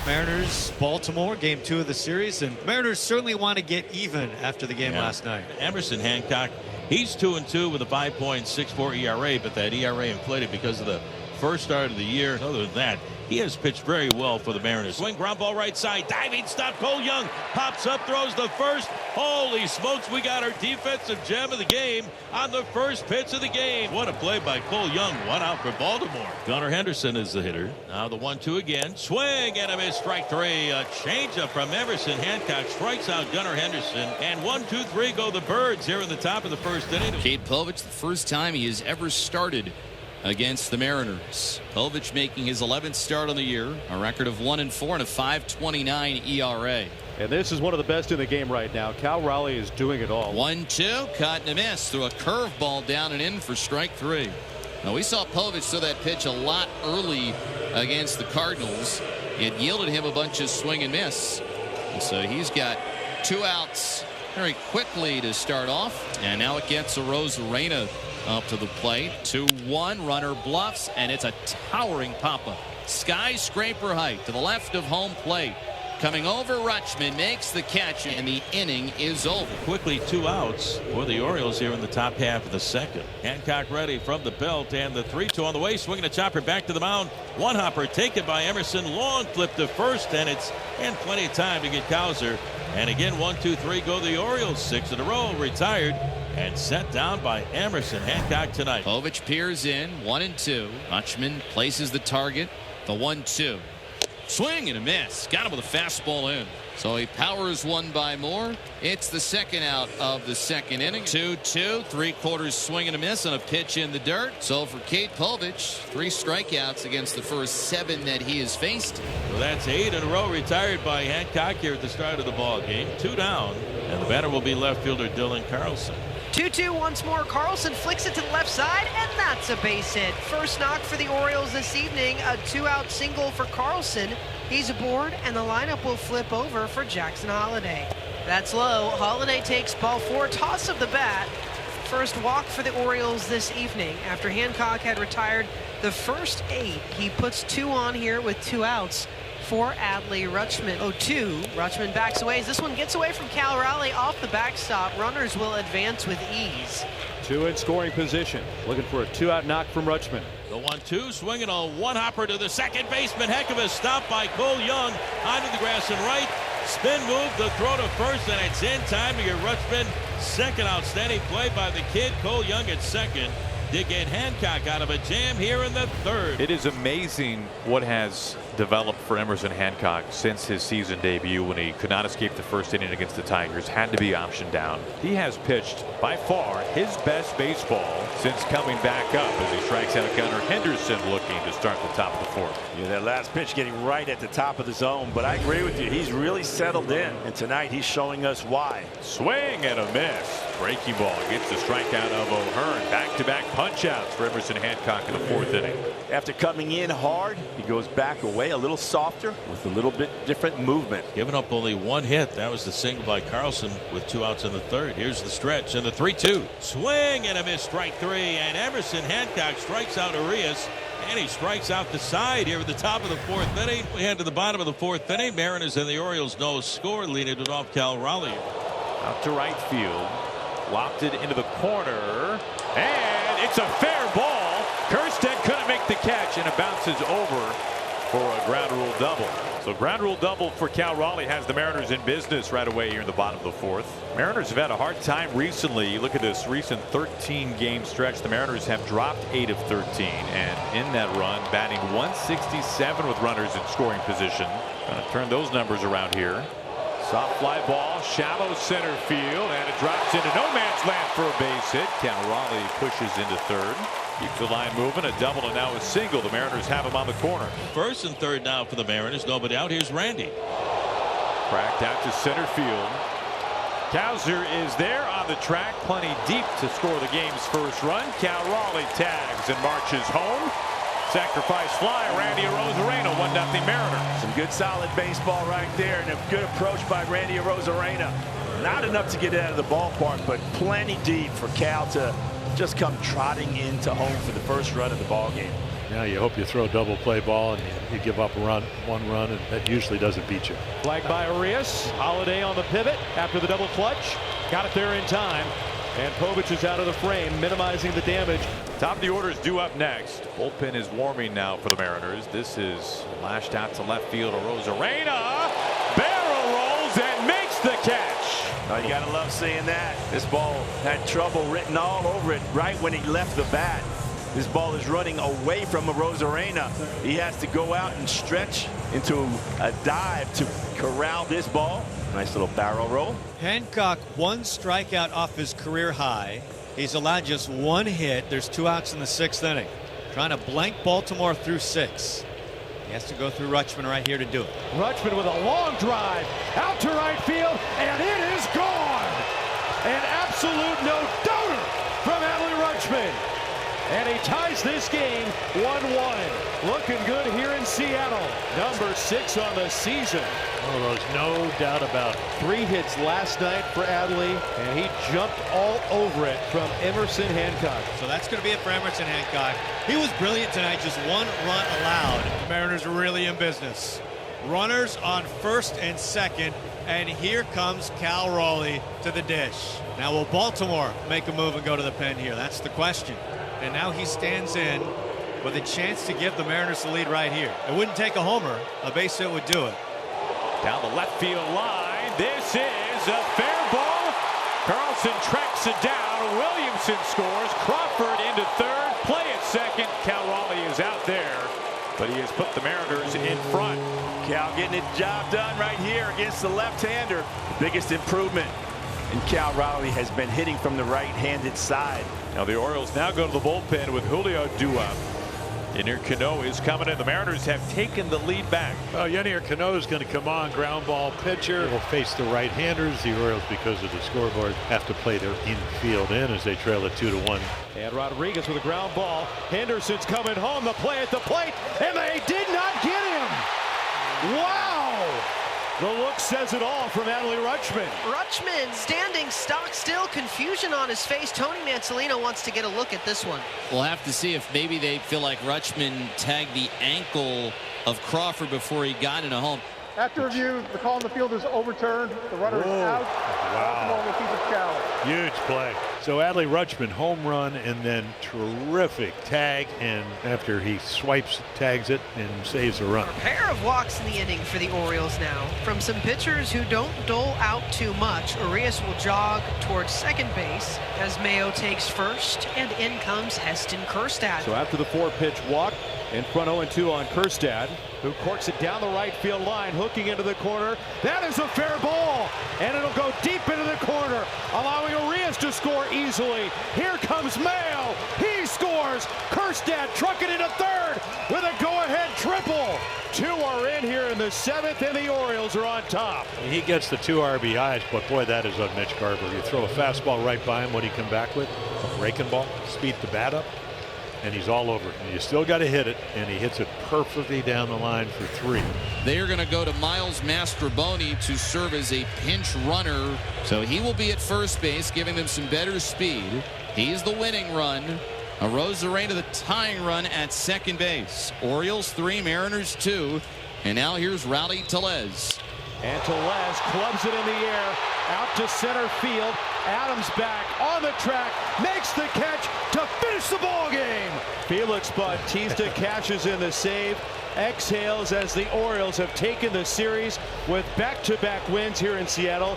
Mariners, Baltimore, game 2 of the series, and Mariners certainly want to get even after the game last night. Emerson Hancock, he's 2-2 with a 5.64 ERA, but that ERA inflated because of the first start of the year. Other than that, he has pitched very well for the Mariners. Swing, ground ball right side, diving stop. Cole Young pops up, throws the first. Holy smokes, we got our defensive gem of the game on the first pitch of the game. What a play by Cole Young. One out for Baltimore. Gunnar Henderson is the hitter. Now the 1-2 again. Swing and a miss, strike 3. A changeup from Emerson Hancock strikes out Gunnar Henderson. And 1-2-3 go the Birds here in the top of the first inning. Cade Povich, the first time he has ever started against the Mariners. Povich making his 11th start on the year, a record of 1-4 and a 5.29 ERA. And this is one of the best in the game right now. Cal Raleigh is doing it all. 1-2, cut and a miss, threw a curveball down and in for strike 3. Now we saw Povich throw that pitch a lot early against the Cardinals. It yielded him a bunch of swing and miss. And so he's got 2 outs very quickly to start off. And now it gets Arozarena up to the plate. 2-1, runner bluffs, and it's a towering pop-up. Skyscraper height to the left of home plate. Coming over, Rutschman makes the catch, and the inning is over. Quickly 2 outs for the Orioles here in the top half of the second. Hancock ready from the belt, and the 3-2 on the way. Swinging a chopper back to the mound. One hopper taken by Emerson. Long flip to first, and it's in plenty of time to get Cowser. And again, 1-2-3 go the Orioles. 6 in a row, retired and set down by Emerson Hancock tonight. Povich peers in, 1-2. Rutschman places the target. The 1-2. Swing and a miss. Got him with a fastball in. So he powers one by more. It's the second out of the second inning. 2-2, 3/4 swing and a miss on a pitch in the dirt. So for Cade Povich, 3 strikeouts against the first 7 that he has faced. So that's 8 in a row retired by Hancock here at the start of the ball game. 2 down, and the batter will be left fielder Dylan Carlson. 2-2 once more. Carlson flicks it to the left side, and that's a base hit. First knock for the Orioles this evening. A 2-out single for Carlson. He's aboard, and the lineup will flip over for Jackson Holliday. That's low. Holliday takes ball 4, toss of the bat. First walk for the Orioles this evening. After Hancock had retired the first 8, he puts 2 on here with 2 outs for Adley Rutschman. 0-2. Rutschman backs away. As this one gets away from Cal Raleigh off the backstop. Runners will advance with ease. 2 in scoring position. Looking for a 2-out knock from Rutschman. The 1-2 swinging a 1-hopper to the second baseman. Heck of a stop by Cole Young onto the grass and right. Spin move, the throw to first, and it's in time to get Rutschman. Second outstanding play by the kid. Cole Young at second to get Hancock out of a jam here in the third. It is amazing what has developed for Emerson Hancock since his season debut when he could not escape the first inning against the Tigers, had to be optioned down. He has pitched by far his best baseball since coming back up as he strikes out Gunnar Henderson looking to start the top of the 4th. Yeah, that last pitch getting right at the top of the zone, but I agree with you. He's really settled in, and tonight he's showing us why. Swing and a miss. Breaking ball gets the strikeout of O'Hearn. Back-to-back punch-outs for Emerson Hancock in the 4th inning. After coming in hard, he goes back away a little softer with a little bit different movement. Giving up only 1 hit. That was the single by Carlson with 2 outs in the third. Here's the stretch and the 3-2. Swing and a miss, strike 3, and Emerson Hancock strikes out Arias, and he strikes out the side here at the top of the 4th inning. We head to the bottom of the 4th inning. Mariners and the Orioles no score, leading it off Cal Raleigh. Out to right field. Lopped it into the corner, and it's a fair ball. Kirstead couldn't make the catch, and it bounces over for a ground rule double. So ground rule double for Cal Raleigh has the Mariners in business right away here in the bottom of the 4th. Mariners have had a hard time recently. Look at this recent 13-game stretch. The Mariners have dropped 8 of 13, and in that run, batting 167 with runners in scoring position. Gonna turn those numbers around here. Soft fly ball, shallow center field, and it drops into no man's land for a base hit. Cal Raleigh pushes into third. Keeps the line moving, a double and now a single. The Mariners have him on the corner. First and third now for the Mariners. Nobody out. Here's Randy. Cracked out to center field. Cowser is there on the track, plenty deep to score the game's first run. Cal Raleigh tags and marches home. Sacrifice fly, Randy Arozarena, 1-0 Mariners. Some good solid baseball right there, and a good approach by Randy Arozarena. Not enough to get out of the ballpark, but plenty deep for Cal to just come trotting into home for the first run of the ball game. Yeah, you hope you throw a double play ball and you give up one run, and that usually doesn't beat you. Flag by Arias. Holiday on the pivot after the double clutch. Got it there in time. And Povich is out of the frame, minimizing the damage. Top of the order is due up next. Bullpen is warming now for the Mariners. This is lashed out to left field. Arozarena barrel rolls and makes the catch. Oh, you gotta love seeing that. This ball had trouble written all over it right when he left the bat. This ball is running away from Arozarena. He has to go out and stretch into a dive to corral this ball. Nice little barrel roll. Hancock, 1 strikeout off his career high. He's allowed just 1 hit. There's 2 outs in the 6th inning. Trying to blank Baltimore through 6. He has to go through Rutschman right here to do it. Rutschman with a long drive out to right field, and it is gone. An absolute no-doubter from Adley Rutschman. And he ties this game 1-1. Looking good here in Seattle. Number 6 on the season. Oh, there's no doubt about it. 3 hits last night for Adley, and he jumped all over it from Emerson Hancock. So that's going to be it for Emerson Hancock. He was brilliant tonight, just 1 run allowed. The Mariners are really in business. Runners on 1st and 2nd, and here comes Cal Raleigh to the dish. Now will Baltimore make a move and go to the pen here? That's the question. And now he stands in with a chance to give the Mariners the lead right here. It wouldn't take a homer. A base hit would do it. Down the left field line. This is a fair ball. Carlson tracks it down. Williamson scores. Crawford into 3rd. Play at 2nd. Cal Raleigh is out there, but he has put the Mariners in front. Cal getting the job done right here against the left-hander. Biggest improvement. And Cal Raleigh has been hitting from the right-handed side. Now the Orioles now go to the bullpen with Julio due up. Yennier Cano is coming in. The Mariners have taken the lead back. Well, Yennier Cano is going to come on, ground ball pitcher. Will face the right-handers. The Orioles, because of the scoreboard, have to play their infield in as they trail it 2-1. And Rodriguez with a ground ball. Henderson's coming home. The play at the plate, and they did not get him. Wow! The look says it all from Adley Rutschman. Rutschman standing stock still, confusion on his face. Tony Mansolino wants to get a look at this one. We'll have to see if maybe they feel like Rutschman tagged the ankle of Crawford before he got into home. After review, the call on the field is overturned. The runner is out. Baltimore will keep its challenge. Huge play. So Adley Rutschman, home run, and then terrific tag. And after he swipes, tags it, and saves a run. A pair of walks in the inning for the Orioles now. From some pitchers who don't dole out too much, Arias will jog towards 2nd base as Mayo takes 1st, and in comes Heston Kjerstad. So after the 4-pitch walk, in front 0-2 on Kjerstad, who corks it down the right field line, hooking into the corner. That is a fair ball, and it'll go deep into the corner, allowing Arias to score easily. Here comes Mayo. He scores. Kjerstad trucking into 3rd with a go-ahead triple. 2 are in here in the 7th, and the Orioles are on top. He gets the 2 RBIs, but boy, that is on Mitch Garver. You throw a fastball right by him, what he come back with? A breaking ball, speed the bat up, and he's all over it. And you still got to hit it, and he hits it perfectly down the line for 3. They are going to go to Miles Mastrobuoni to serve as a pinch runner. So he will be at 1st base, giving them some better speed. He's the winning run. Arozarena the tying run at 2nd base. Orioles 3, Mariners 2. And now here's Rowdy Tellez. And Tellez clubs it in the air, out to center field. Adams back on the track, makes the catch to finish the ball game. Felix Bautista cashes in the save, exhales as the Orioles have taken the series with back-to-back wins here in Seattle.